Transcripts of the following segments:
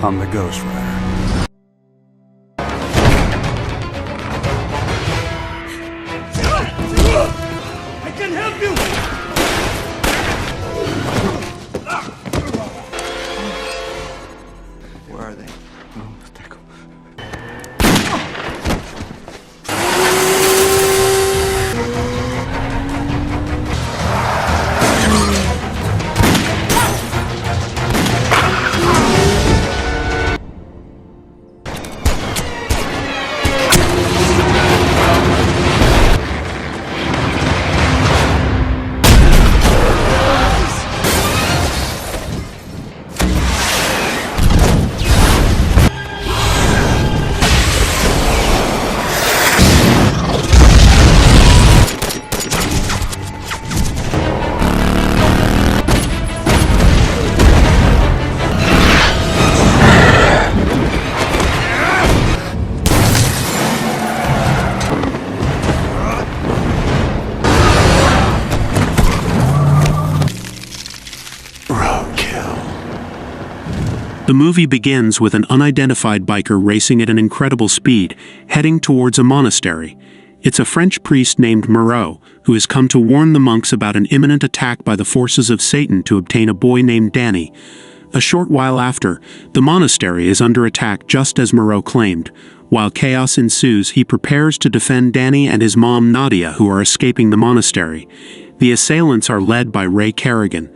I'm the Ghost Rider. I can help you! Where are they? The movie begins with an unidentified biker racing at an incredible speed, heading towards a monastery. It's a French priest named Moreau, who has come to warn the monks about an imminent attack by the forces of Satan to obtain a boy named Danny. A short while after, the monastery is under attack just as Moreau claimed. While chaos ensues, he prepares to defend Danny and his mom Nadia, who are escaping the monastery. The assailants are led by Ray Kerrigan.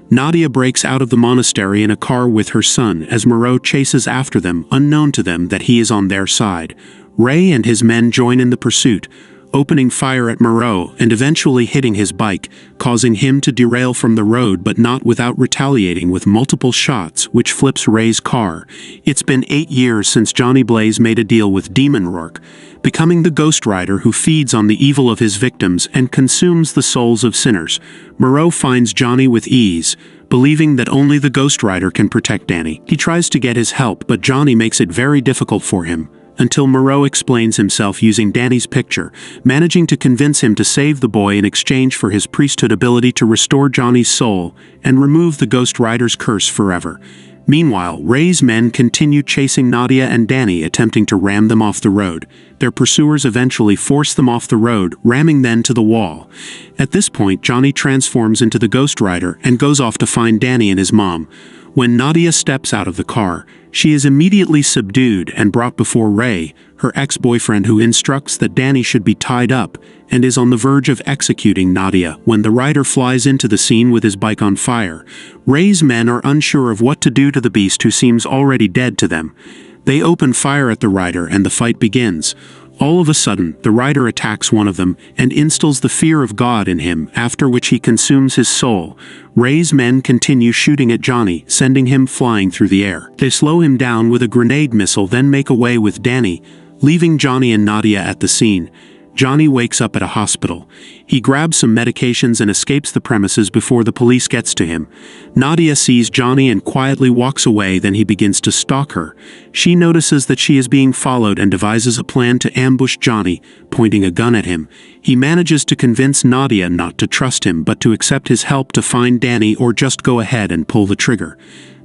Nadia breaks out of the monastery in a car with her son as Moreau chases after them, unknown to them that he is on their side. Ray and his men join in the pursuit, opening fire at Moreau and eventually hitting his bike, causing him to derail from the road but not without retaliating with multiple shots, which flips Ray's car. It's been 8 years since Johnny Blaze made a deal with Demon Rourke, becoming the Ghost Rider who feeds on the evil of his victims and consumes the souls of sinners. Moreau finds Johnny with ease, believing that only the Ghost Rider can protect Danny. He tries to get his help, but Johnny makes it very difficult for him, until Moreau explains himself using Danny's picture, managing to convince him to save the boy in exchange for his priesthood ability to restore Johnny's soul and remove the Ghost Rider's curse forever. Meanwhile, Ray's men continue chasing Nadia and Danny, attempting to ram them off the road. Their pursuers eventually force them off the road, ramming them to the wall. At this point, Johnny transforms into the Ghost Rider and goes off to find Danny and his mom. When Nadia steps out of the car, she is immediately subdued and brought before Ray, her ex-boyfriend, who instructs that Danny should be tied up and is on the verge of executing Nadia when the rider flies into the scene with his bike on fire. Ray's men are unsure of what to do to the beast, who seems already dead to them. They open fire at the rider and the fight begins. All of a sudden, the rider attacks one of them and instills the fear of God in him, after which he consumes his soul. Ray's men continue shooting at Johnny, sending him flying through the air. They slow him down with a grenade missile, then make away with Danny, leaving Johnny and Nadia at the scene. Johnny wakes up at a hospital. He grabs some medications and escapes the premises before the police gets to him. Nadia sees Johnny and quietly walks away, then he begins to stalk her. She notices that she is being followed and devises a plan to ambush Johnny, pointing a gun at him. He manages to convince Nadia not to trust him but to accept his help to find Danny, or just go ahead and pull the trigger.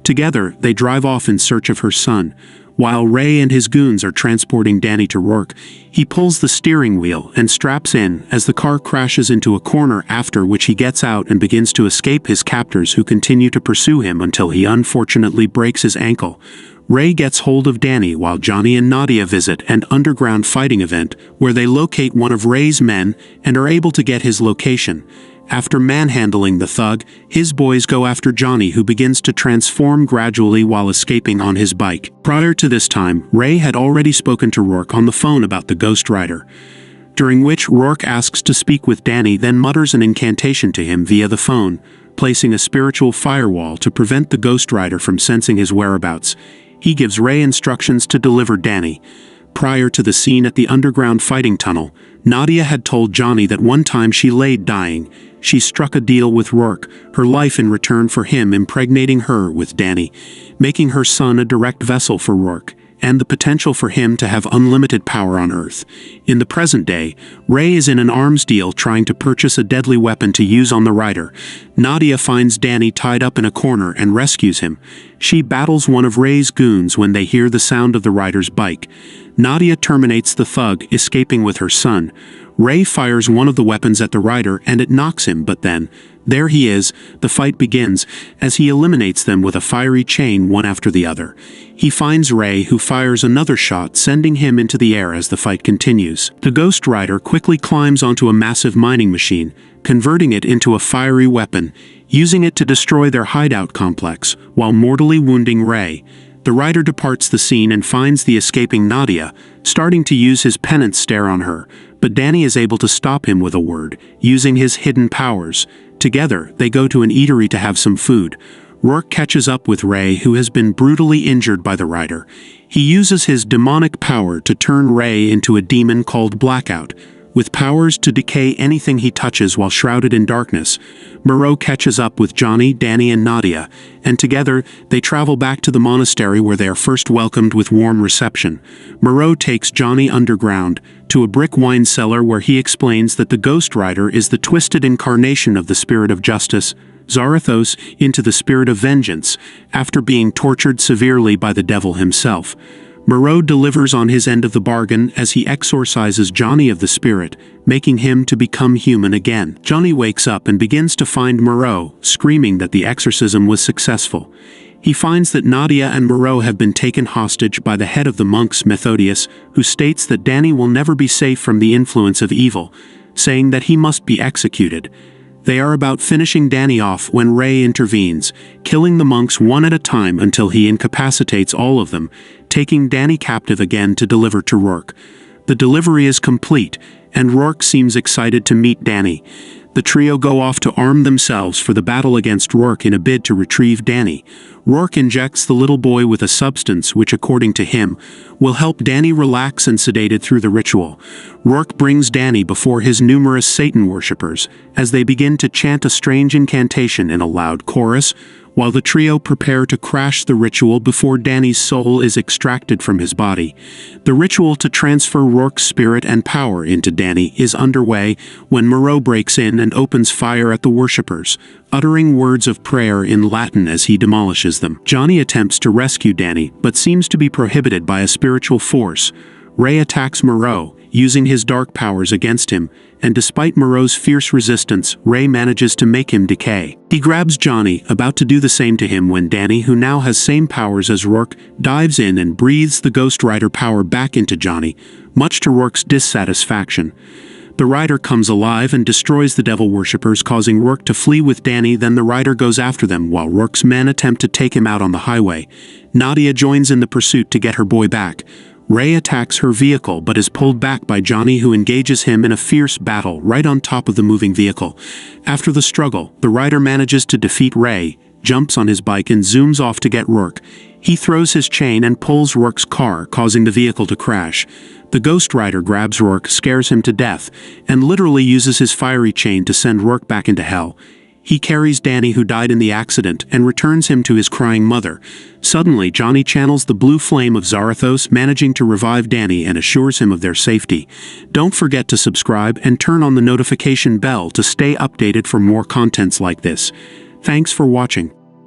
Together, they drive off in search of her son. While Ray and his goons are transporting Danny to Rourke, he pulls the steering wheel and straps in as the car crashes into a corner, after which he gets out and begins to escape his captors, who continue to pursue him until he unfortunately breaks his ankle. Ray gets hold of Danny while Johnny and Nadia visit an underground fighting event where they locate one of Ray's men and are able to get his location. After manhandling the thug, his boys go after Johnny, who begins to transform gradually while escaping on his bike. Prior to this time, Ray had already spoken to Rourke on the phone about the Ghost Rider, during which Rourke asks to speak with Danny, then mutters an incantation to him via the phone, placing a spiritual firewall to prevent the Ghost Rider from sensing his whereabouts. He gives Ray instructions to deliver Danny. Prior to the scene at the underground fighting tunnel, Nadia had told Johnny that one time she laid dying, she struck a deal with Rourke, her life in return for him impregnating her with Danny, making her son a direct vessel for Rourke, and the potential for him to have unlimited power on Earth. In the present day, Ray is in an arms deal trying to purchase a deadly weapon to use on the rider. Nadia finds Danny tied up in a corner and rescues him. She battles one of Ray's goons when they hear the sound of the rider's bike. Nadia terminates the thug, escaping with her son. Ray fires one of the weapons at the rider and it knocks him, but then, there he is. The fight begins, as he eliminates them with a fiery chain one after the other. He finds Ray, who fires another shot, sending him into the air as the fight continues. The Ghost Rider quickly climbs onto a massive mining machine, converting it into a fiery weapon, using it to destroy their hideout complex, while mortally wounding Ray. The rider departs the scene and finds the escaping Nadia, starting to use his penance stare on her, but Danny is able to stop him with a word, using his hidden powers. Together, they go to an eatery to have some food. Rourke catches up with Ray, who has been brutally injured by the rider. He uses his demonic power to turn Ray into a demon called Blackout, with powers to decay anything he touches while shrouded in darkness. Moreau catches up with Johnny, Danny, and Nadia, and together they travel back to the monastery where they are first welcomed with warm reception. Moreau takes Johnny underground, to a brick wine cellar where he explains that the Ghost Rider is the twisted incarnation of the spirit of justice, Zarathos, into the spirit of vengeance, after being tortured severely by the devil himself. Moreau delivers on his end of the bargain as he exorcises Johnny of the spirit, making him to become human again. Johnny wakes up and begins to find Moreau, screaming that the exorcism was successful. He finds that Nadia and Moreau have been taken hostage by the head of the monks, Methodius, who states that Danny will never be safe from the influence of evil, saying that he must be executed. They are about finishing Danny off when Ray intervenes, killing the monks one at a time until he incapacitates all of them, taking Danny captive again to deliver to Rourke. The delivery is complete, and Rourke seems excited to meet Danny. The trio go off to arm themselves for the battle against Rourke in a bid to retrieve Danny. Rourke injects the little boy with a substance which, according to him, will help Danny relax and sedated through the ritual. Rourke brings Danny before his numerous Satan worshippers, as they begin to chant a strange incantation in a loud chorus, while the trio prepare to crash the ritual before Danny's soul is extracted from his body. The ritual to transfer Rourke's spirit and power into Danny is underway when Moreau breaks in and opens fire at the worshippers, uttering words of prayer in Latin as he demolishes them. Johnny attempts to rescue Danny, but seems to be prohibited by a spiritual force. Ray attacks Moreau, using his dark powers against him, and despite Moreau's fierce resistance, Ray manages to make him decay. He grabs Johnny, about to do the same to him when Danny, who now has same powers as Rourke, dives in and breathes the Ghost Rider power back into Johnny, much to Rourke's dissatisfaction. The rider comes alive and destroys the devil worshippers, causing Rourke to flee with Danny. Then the rider goes after them while Rourke's men attempt to take him out on the highway. Nadia joins in the pursuit to get her boy back. Ray attacks her vehicle but is pulled back by Johnny, who engages him in a fierce battle right on top of the moving vehicle. After the struggle, the rider manages to defeat Ray, jumps on his bike and zooms off to get Rourke. He throws his chain and pulls Rourke's car, causing the vehicle to crash. The Ghost Rider grabs Rourke, scares him to death, and literally uses his fiery chain to send Rourke back into hell. He carries Danny, who died in the accident, and returns him to his crying mother. Suddenly, Johnny channels the blue flame of Zarathos, managing to revive Danny and assures him of their safety. Don't forget to subscribe and turn on the notification bell to stay updated for more contents like this. Thanks for watching.